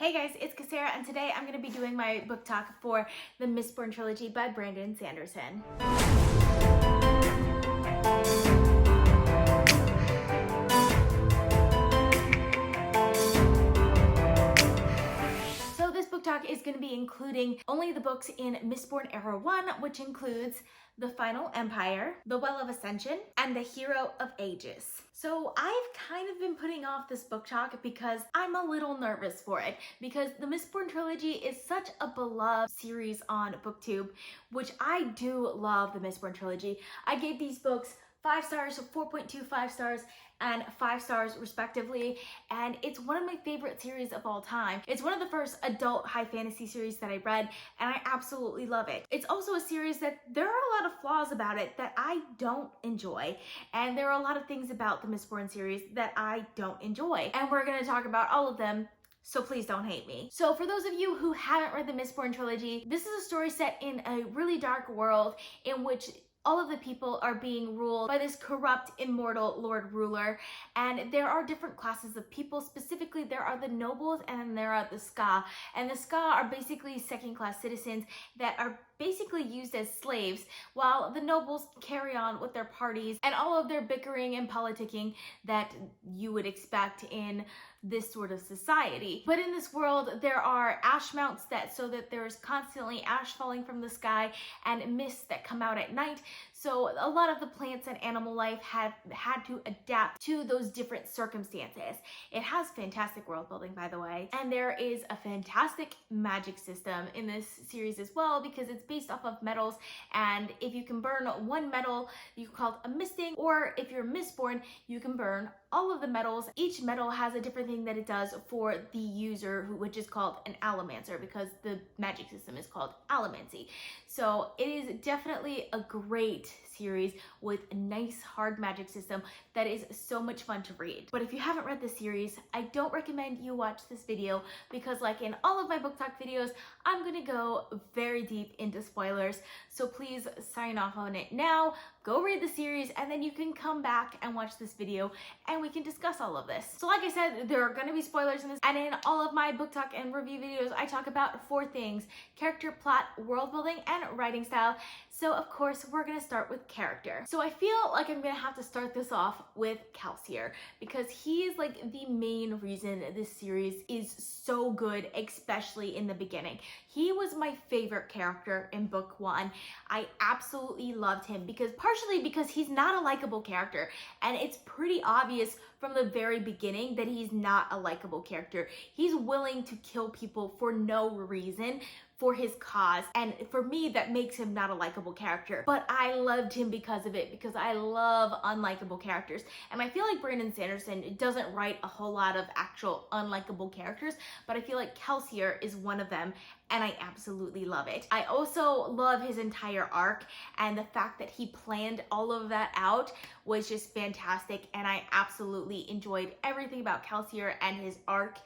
Hey guys, it's Cassera, and today I'm going to be doing my book talk for the Mistborn Trilogy by Brandon Sanderson. So this book talk is going to be including only the books in Mistborn Era 1, which includes The Final Empire, The Well of Ascension, and The Hero of Ages. So I've kind of been putting off this book talk because I'm a little nervous for it, because the Mistborn Trilogy is such a beloved series on BookTube, which I do love the Mistborn Trilogy. I gave these books 5 stars, 4.25 stars, and 5 stars respectively, and it's one of my favorite series of all time. It's one of the first adult high fantasy series that I read, and I absolutely love it. It's also a series that there are a lot of flaws about it that I don't enjoy, and there are a lot of things about the Mistborn series that I don't enjoy, and we're going to talk about all of them, so please don't hate me. So for those of you who haven't read the Mistborn Trilogy, this is a story set in a really dark world in which all of the people are being ruled by this corrupt, immortal Lord Ruler, and there are different classes of people. Specifically, there are the nobles and then there are the Ska, and the Ska are basically second-class citizens that are basically used as slaves, while the nobles carry on with their parties and all of their bickering and politicking that you would expect in this sort of society. But in this world, there are ash mounts so that there's constantly ash falling from the sky and mists that come out at night. So a lot of the plants and animal life have had to adapt to those different circumstances. It has fantastic world building, by the way. And there is a fantastic magic system in this series as well, because it's based off of metals. And if you can burn one metal, you call it a misting, or if you're Mistborn, you can burn all of the metals. Each metal has a different thing that it does for the user, which is called an allomancer, because the magic system is called allomancy. So it is definitely a great series with a nice hard magic system that is so much fun to read. But if you haven't read the series, I don't recommend you watch this video, because like in all of my book talk videos, I'm gonna go very deep into spoilers. So please sign off on it now, go read the series, and then you can come back and watch this video and we can discuss all of this. So like I said, there are gonna be spoilers in this, and in all of my book talk and review videos, I talk about 4 things: character, plot, world building, and writing style. So of course, we're gonna start with character. So I feel like I'm gonna have to start this off with Kelsier, because he is like the main reason this series is so good, especially in the beginning. He was my favorite character in book 1. I absolutely loved him, partially because he's not a likable character, and it's pretty obvious from the very beginning that he's not a likable character. He's willing to kill people for no reason, for his cause, and for me that makes him not a likable character, but I loved him because of it, because I love unlikable characters, and I feel like Brandon Sanderson doesn't write a whole lot of actual unlikable characters, but I feel like Kelsier is one of them, and I absolutely love it. I also love his entire arc, and the fact that he planned all of that out was just fantastic, and I absolutely enjoyed everything about Kelsier and his arc,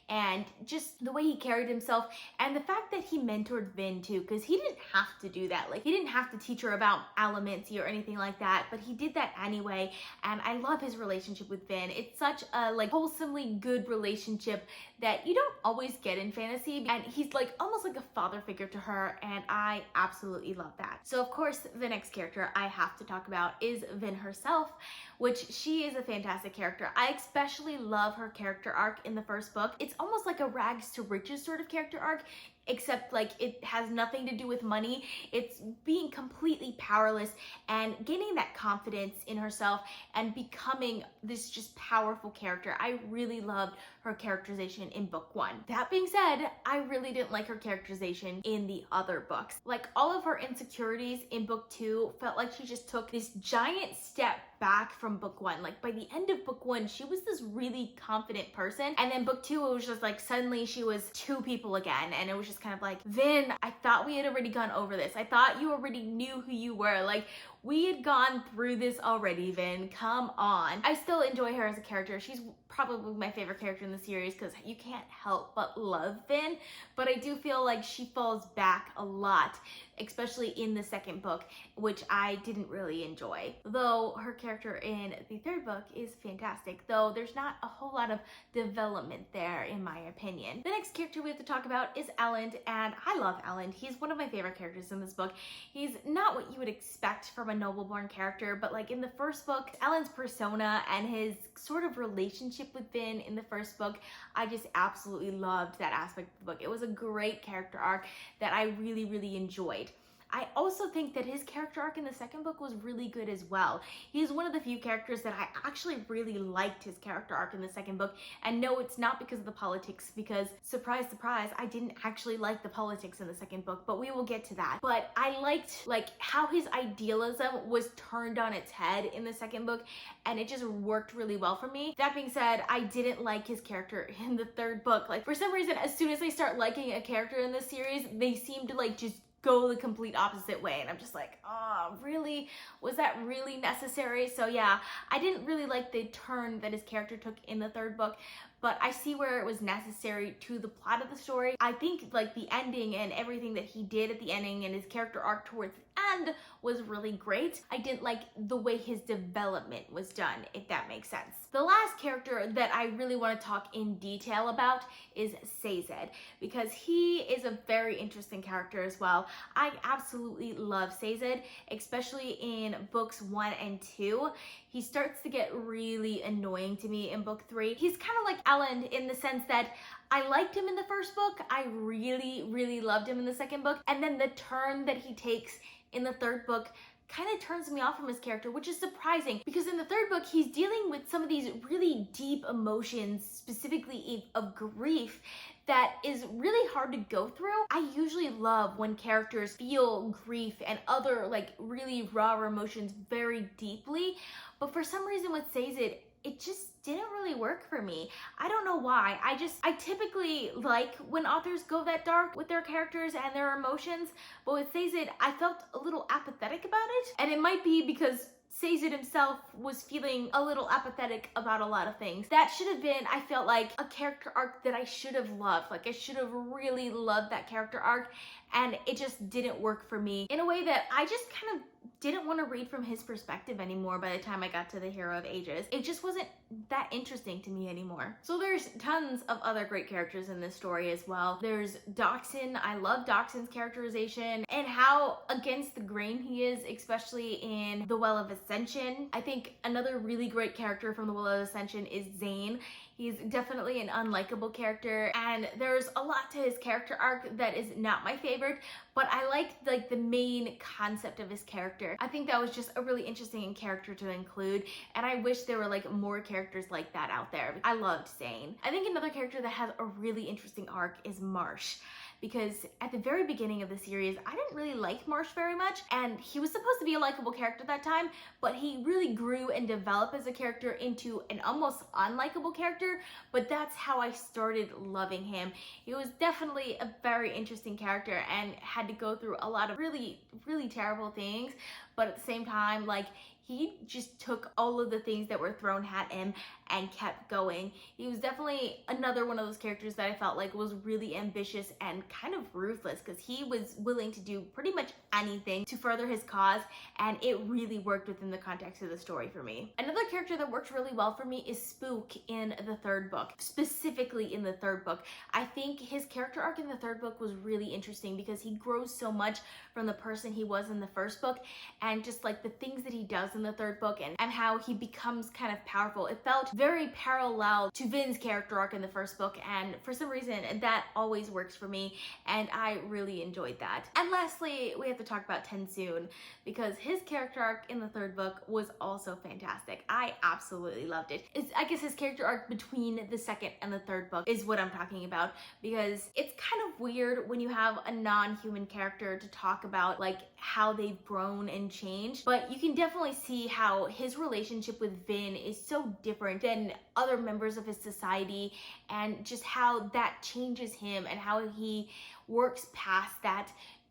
and just the way he carried himself, and the fact that he mentored Vin too, because he didn't have to do that. Like, he didn't have to teach her about allomancy or anything like that, but he did that anyway, and I love his relationship with Vin. It's such a like wholesomely good relationship that you don't always get in fantasy, and he's like almost like a father figure to her, and I absolutely love that. So of course, the next character I have to talk about is Vin herself, which she is a fantastic character. I especially love her character arc in the first book. It's almost like a rags to riches sort of character arc, except like it has nothing to do with money. It's being completely powerless and gaining that confidence in herself and becoming this just powerful character. I really loved her characterization in book 1. That being said, I really didn't like her characterization in the other books. Like, all of her insecurities in book 2 felt like she just took this giant step back from book 1. Like, by the end of book 1, she was this really confident person, and then book 2, it was just like suddenly she was 2 people again, and it was just kind of like, Vin, I thought we had already gone over this. I thought you already knew who you were. Like, We had gone through this already, Vin. Come on. I still enjoy her as a character. She's probably my favorite character in the series because you can't help but love Vin, but I do feel like she falls back a lot, especially in the second book, which I didn't really enjoy. Though her character in the third book is fantastic, though there's not a whole lot of development there in my opinion. The next character we have to talk about is Alan, and I love Alan. He's one of my favorite characters in this book. He's not what you would expect from a noble-born character, but like in the first book, Alan's persona and his sort of relationship with Vin in the first book, I just absolutely loved that aspect of the book. It was a great character arc that I really, really enjoyed. I also think that his character arc in the second book was really good as well. He's one of the few characters that I actually really liked his character arc in the second book. And no, it's not because of the politics, because surprise, surprise, I didn't actually like the politics in the second book, but we will get to that. But I liked like how his idealism was turned on its head in the second book, and it just worked really well for me. That being said, I didn't like his character in the third book. Like for some reason, as soon as I start liking a character in this series, they seem to like just go the complete opposite way, and I'm just like, oh, really? Was that really necessary? So yeah, I didn't really like the turn that his character took in the third book, but I see where it was necessary to the plot of the story. I think like the ending and everything that he did at the ending and his character arc towards the end was really great. I didn't like the way his development was done, if that makes sense. The last character that I really want to talk in detail about is Sazed, because he is a very interesting character as well. I absolutely love Sazed, especially in books 1 and 2. He starts to get really annoying to me in book 3. He's kind of like Alan in the sense that I liked him in the first book. I really, really loved him in the second book. And then the turn that he takes in the third book kind of turns me off from his character, which is surprising because in the third book, he's dealing with some of these really deep emotions, specifically of grief, that is really hard to go through. I usually love when characters feel grief and other like really raw emotions very deeply, but for some reason with Sazed, it just didn't really work for me. I don't know why. I typically like when authors go that dark with their characters and their emotions, but with Sazed, I felt a little apathetic about it. And it might be because Sazed himself was feeling a little apathetic about a lot of things. That should have been, I felt like, a character arc that I should have loved. Like I should have really loved that character arc, and it just didn't work for me in a way that I just kind of didn't want to read from his perspective anymore by the time I got to the Hero of Ages. It just wasn't that interesting to me anymore. So there's tons of other great characters in this story as well. There's Dockson. I love Dockson's characterization and how against the grain he is, especially in The Well of Ascension. I think another really great character from The Well of Ascension is Zane. He's definitely an unlikable character, and there's a lot to his character arc that is not my favorite, but I like the main concept of his character. I think that was just a really interesting character to include, and I wish there were like more characters like that out there. I loved Zane. I think another character that has a really interesting arc is Marsh, because at the very beginning of the series, I didn't really like Marsh very much, and he was supposed to be a likable character at that time, but he really grew and developed as a character into an almost unlikable character, but that's how I started loving him. He was definitely a very interesting character and had to go through a lot of really, really terrible things, but at the same time, like, he just took all of the things that were thrown at him and kept going. He was definitely another one of those characters that I felt like was really ambitious and kind of ruthless, because he was willing to do pretty much anything to further his cause, and it really worked within the context of the story for me. Another character that worked really well for me is Spook in the third book, specifically in the third book. I think his character arc in the third book was really interesting because he grows so much from the person he was in the first book, and just like the things that he does in the third book and how he becomes kind of powerful. It felt very parallel to Vin's character arc in the first book, and for some reason that always works for me, and I really enjoyed that. And lastly, we have to talk about Tensoon, because his character arc in the third book was also fantastic. I absolutely loved it. I guess his character arc between the second and the third book is what I'm talking about, because it's kind of weird when you have a non-human character to talk about like how they've grown and changed, but you can definitely see how his relationship with Vin is so different than other members of his society, and just how that changes him and how he works past that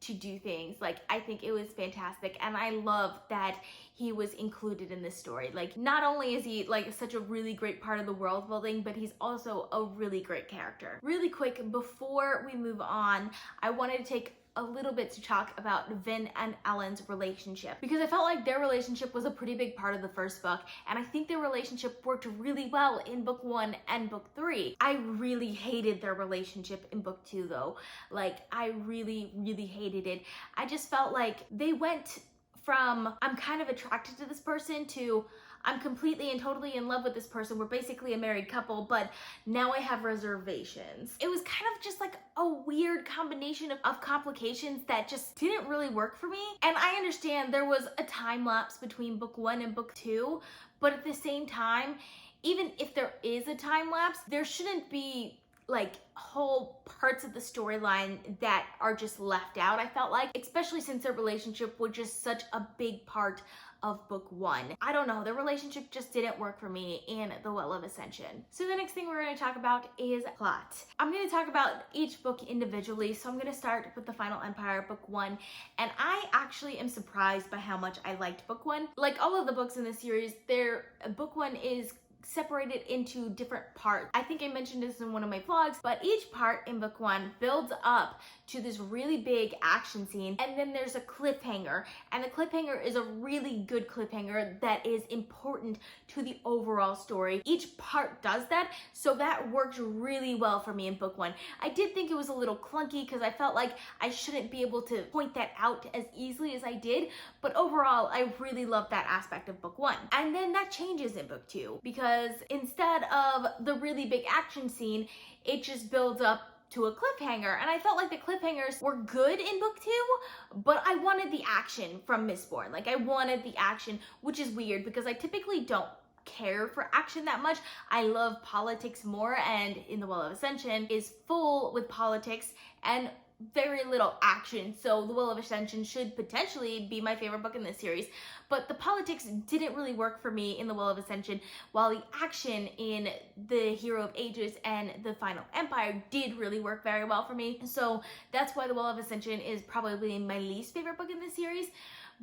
to do things. Like, I think it was fantastic, and I love that he was included in this story. Like, not only is he like such a really great part of the world building, but he's also a really great character. Really quick, before we move on, I wanted to take a little bit to talk about Vin and Ellen's relationship, because I felt like their relationship was a pretty big part of the first book, and I think their relationship worked really well in book 1 and book 3. I really hated their relationship in book 2 though. Like, I really hated it. I just felt like they went from I'm kind of attracted to this person to I'm completely and totally in love with this person. We're basically a married couple, but now I have reservations. It was kind of just like a weird combination of complications that just didn't really work for me. And I understand there was a time lapse between book 1 and book 2, but at the same time, even if there is a time lapse, there shouldn't be like whole parts of the storyline that are just left out, I felt like, especially since their relationship was just such a big part of book 1. I don't know, their relationship just didn't work for me in The Well of Ascension. So the next thing we're going to talk about is plot. I'm going to talk about each book individually, so I'm going to start with The Final Empire, book 1, and I actually am surprised by how much I liked book 1. Like all of the books in the series, book 1 is separated into different parts. I think I mentioned this in one of my vlogs, but each part in book 1 builds up to this really big action scene, and then there's a cliffhanger, and the cliffhanger is a really good cliffhanger that is important to the overall story. Each part does that, so that worked really well for me in book 1. I did think it was a little clunky because I felt like I shouldn't be able to point that out as easily as I did, but overall I really loved that aspect of book 1. And then that changes in book 2, because instead of the really big action scene, it just builds up to a cliffhanger, and I felt like the cliffhangers were good in book 2, but I wanted the action from Mistborn. Like, I wanted the action, which is weird because I typically don't care for action that much. I love politics more, and in The Well of Ascension is full with politics and very little action, so The Well of Ascension should potentially be my favorite book in this series, but the politics didn't really work for me in The Well of Ascension, while the action in The Hero of Ages and The Final Empire did really work very well for me. So that's why The Well of Ascension is probably my least favorite book in this series.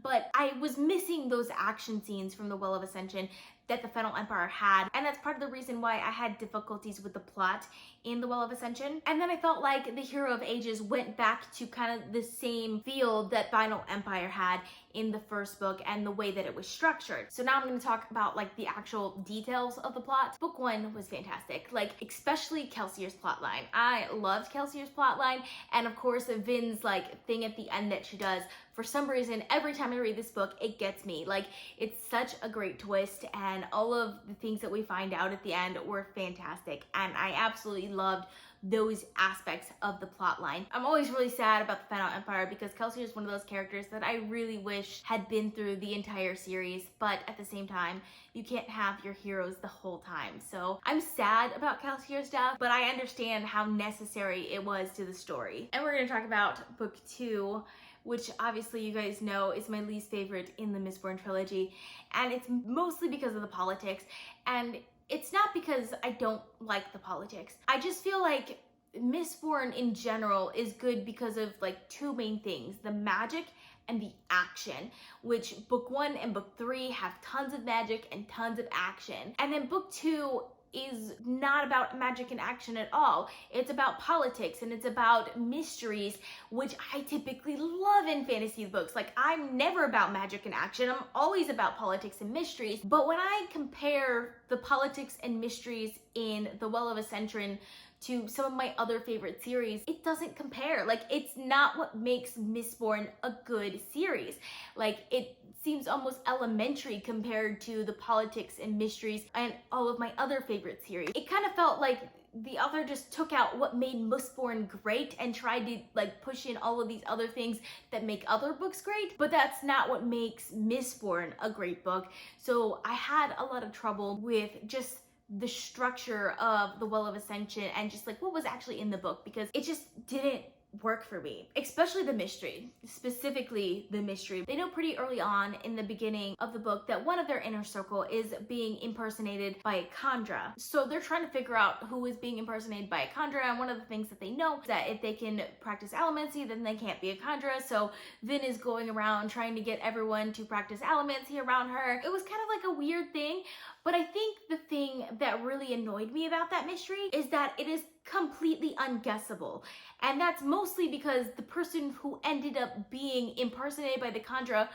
But I was missing those action scenes from The Well of Ascension that The Final Empire had, and that's part of the reason why I had difficulties with the plot in The Well of Ascension. And then I felt like The Hero of Ages went back to kind of the same feel that Final Empire had in the first book and the way that it was structured. So now I'm going to talk about like the actual details of the plot. Book 1 was fantastic, like especially Kelsier's plotline. I loved Kelsier's plotline, and of course Vin's like thing at the end that she does. For some reason, every time I read this book, it gets me. Like, it's such a great twist, and all of the things that we find out at the end were fantastic, and I absolutely loved those aspects of the plot line. I'm always really sad about The Final Empire because Kelsier is one of those characters that I really wish had been through the entire series, but at the same time, you can't have your heroes the whole time. So I'm sad about Kelsier's death, but I understand how necessary it was to the story. And we're going to talk about book 2, which obviously you guys know is my least favorite in the Mistborn trilogy, and it's mostly because of the politics, and it's not because I don't like the politics. I just feel like Mistborn in general is good because of like two main things: the magic and the action, which book 1 and book 3 have tons of magic and tons of action. And then book 2 is not about magic and action at all. It's about politics and it's about mysteries, which I typically love in fantasy books. Like, I'm never about magic and action. I'm always about politics and mysteries. But when I compare the politics and mysteries in The Well of Ascension to some of my other favorite series, it doesn't compare. Like, it's not what makes Mistborn a good series. Like, it seems almost elementary compared to the politics and mysteries and all of my other favorite series. It kind of felt like the author just took out what made Mistborn great and tried to like push in all of these other things that make other books great, but that's not what makes Mistborn a great book. So I had a lot of trouble with just the structure of The Well of Ascension and just like what was actually in the book, because it just didn't work for me, especially the mystery, specifically the mystery. They know pretty early on in the beginning of the book that one of their inner circle is being impersonated by a Kandra. So they're trying to figure out who is being impersonated by a Kandra, and one of the things that they know is that if they can practice allomancy, then they can't be a Kandra. So Vin is going around trying to get everyone to practice allomancy around her. It was kind of like a weird thing, but I think the thing that really annoyed me about that mystery is that it is completely unguessable. And that's mostly because the person who ended up being impersonated by the Kandra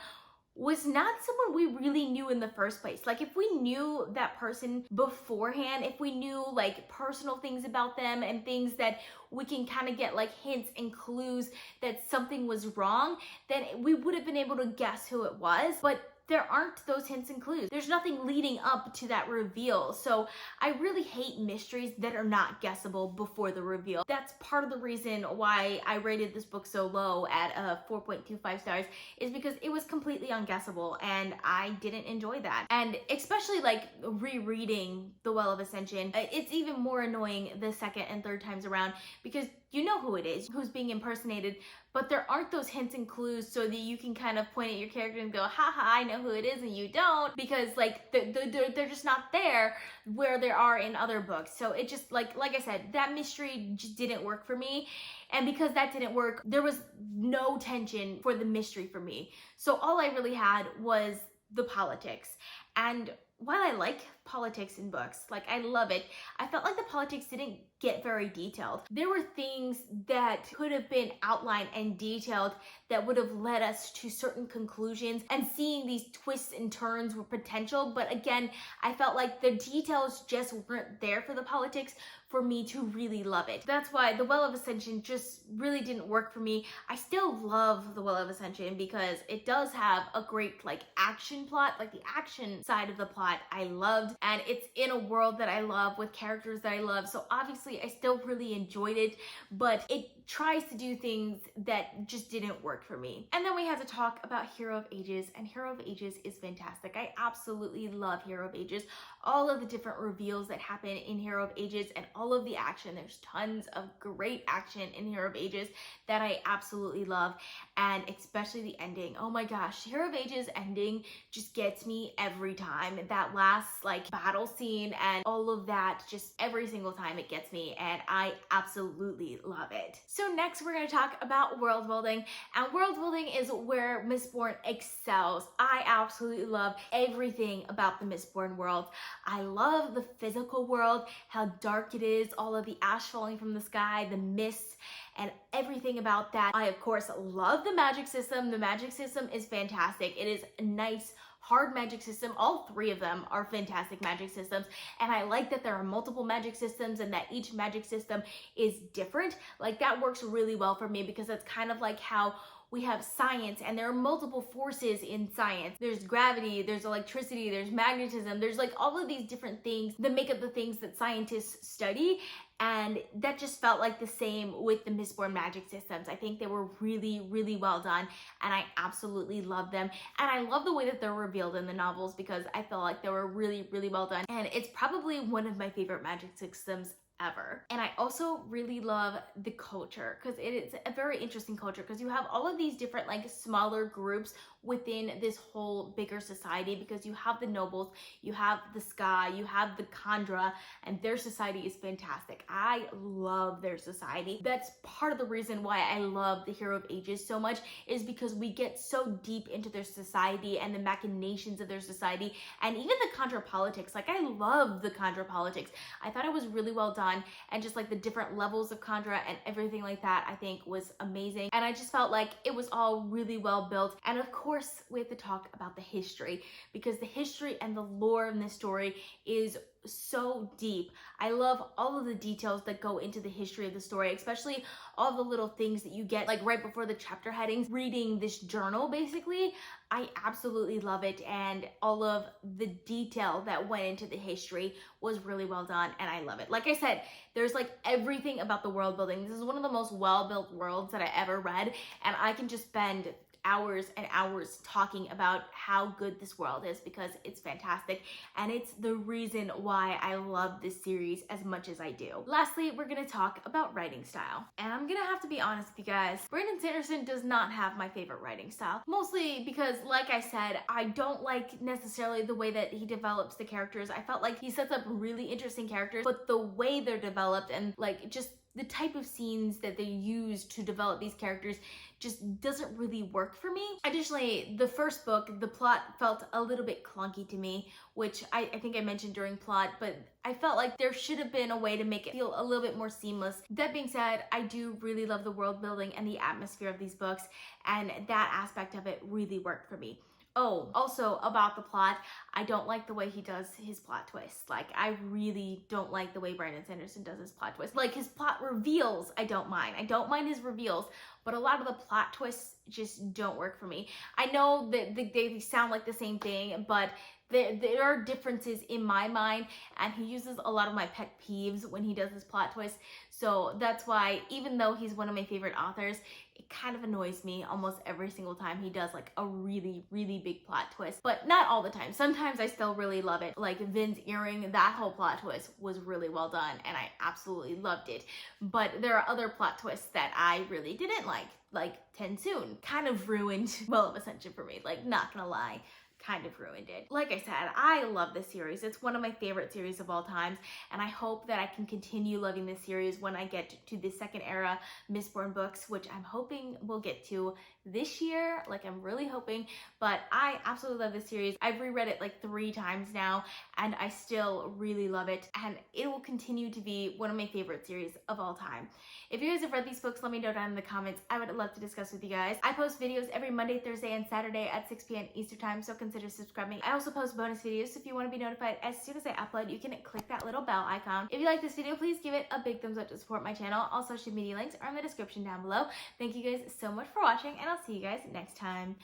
was not someone we really knew in the first place. Like, if we knew that person beforehand, if we knew like personal things about them and things that we can kind of get like hints and clues that something was wrong, then we would have been able to guess who it was. But there aren't those hints and clues. There's nothing leading up to that reveal. So I really hate mysteries that are not guessable before the reveal. That's part of the reason why I rated this book so low at 4.25 stars, is because it was completely unguessable and I didn't enjoy that. And especially like rereading The Well of Ascension, it's even more annoying the second and third times around, because you know who it is, who's being impersonated, but there aren't those hints and clues so that you can kind of point at your character and go, haha, I know who it is, and you don't, because like they're just not there where there are in other books. So it just, like I said, that mystery just didn't work for me. And because that didn't work, there was no tension for the mystery for me. So all I really had was the politics. And while I like politics in books, like I love it, I felt like the politics didn't get very detailed. There were things that could have been outlined and detailed that would have led us to certain conclusions, and seeing these twists and turns were potential. But again, I felt like the details just weren't there for the politics for me to really love it. That's why The Well of Ascension just really didn't work for me. I still love The Well of Ascension because it does have a great like action plot, like the action side of the plot I loved, and it's in a world that I love with characters that I love. So obviously I still really enjoyed it, but it tries to do things that just didn't work for me. And then we had to talk about Hero of Ages, and Hero of Ages is fantastic. I absolutely love Hero of Ages. All of the different reveals that happen in Hero of Ages and all of the action. There's tons of great action in Hero of Ages that I absolutely love, and especially the ending. Oh my gosh, Hero of Ages ending just gets me every time. That last like battle scene and all of that, just every single time it gets me, and I absolutely love it. So next we're going to talk about world building, and world building is where Mistborn excels. I absolutely love everything about the Mistborn world. I love the physical world, how dark it is, all of the ash falling from the sky, the mist, and everything about that. I of course love the magic system. The magic system is fantastic. It is a nice hard magic system. All three of them are fantastic magic systems, and I like that there are multiple magic systems and that each magic system is different. Like, that works really well for me, because that's kind of like how we have science, and there are multiple forces in science. There's gravity, there's electricity, there's magnetism, there's like all of these different things that make up the things that scientists study. And that just felt like the same with the Mistborn magic systems. I think they were really, really well done, and I absolutely love them. And I love the way that they're revealed in the novels, because I feel like they were really, really well done. And it's probably one of my favorite magic systems ever. And I also really love the culture, because it is a very interesting culture, because you have all of these different like smaller groups within this whole bigger society, because you have the nobles, you have the Sky, you have the Kandra, and their society is fantastic. I love their society. That's part of the reason why I love the Hero of Ages so much, is because we get so deep into their society and the machinations of their society, and even the Kandra politics. Like, I love the Kandra politics. I thought it was really well done, and just like the different levels of Kandra and everything like that, I think was amazing. And I just felt like it was all really well built. And of course, we have to talk about the history, because the history and the lore in this story is so deep. I love all of the details that go into the history of the story, especially all the little things that you get like right before the chapter headings, reading this journal basically. I absolutely love it, and all of the detail that went into the history was really well done, and I love it. Like I said, there's like everything about the world building. This is one of the most well-built worlds that I ever read, and I can just spend hours and hours talking about how good this world is because it's fantastic and it's the reason why I love this series as much as I do. Lastly, we're gonna talk about writing style. And I'm gonna have to be honest with you guys, Brandon Sanderson does not have my favorite writing style. Mostly because, like I said, I don't like necessarily the way that he develops the characters. I felt like he sets up really interesting characters, but the way they're developed and like just the type of scenes that they use to develop these characters just doesn't really work for me. Additionally, the first book, the plot felt a little bit clunky to me, which I think I mentioned during plot, but I felt like there should have been a way to make it feel a little bit more seamless. That being said, I do really love the world building and the atmosphere of these books, and that aspect of it really worked for me. Oh, also about the plot, I don't like the way he does his plot twists. Like, I really don't like the way Brandon Sanderson does his plot twists. Like, his plot reveals, I don't mind. I don't mind his reveals, but a lot of the plot twists just don't work for me. I know that they sound like the same thing, but there are differences in my mind, and he uses a lot of my pet peeves when he does his plot twists. So that's why, even though he's one of my favorite authors, it kind of annoys me almost every single time he does like a really, really big plot twist. But not all the time. Sometimes I still really love it. Like Vin's earring, that whole plot twist was really well done, and I absolutely loved it. But there are other plot twists that I really didn't like Tensoon. Kind of ruined Well of Ascension for me, like, not gonna lie. Kind of ruined it. Like I said, I love this series. It's one of my favorite series of all times, and I hope that I can continue loving this series when I get to the second era Mistborn books, which I'm hoping we'll get to this year. Like, I'm really hoping, but I absolutely love this series. I've reread it like 3 times now, and I still really love it, and it will continue to be one of my favorite series of all time. If you guys have read these books, let me know down in the comments. I would love to discuss with you guys. I post videos every Monday, Thursday, and Saturday at 6 p.m. Eastern time, so consider subscribing. I also post bonus videos, so if you want to be notified as soon as I upload, you can click that little bell icon. If you like this video, please give it a big thumbs up to support my channel. All social media links are in the description down below. Thank you guys so much for watching, and I'll see you guys next time.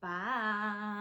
Bye!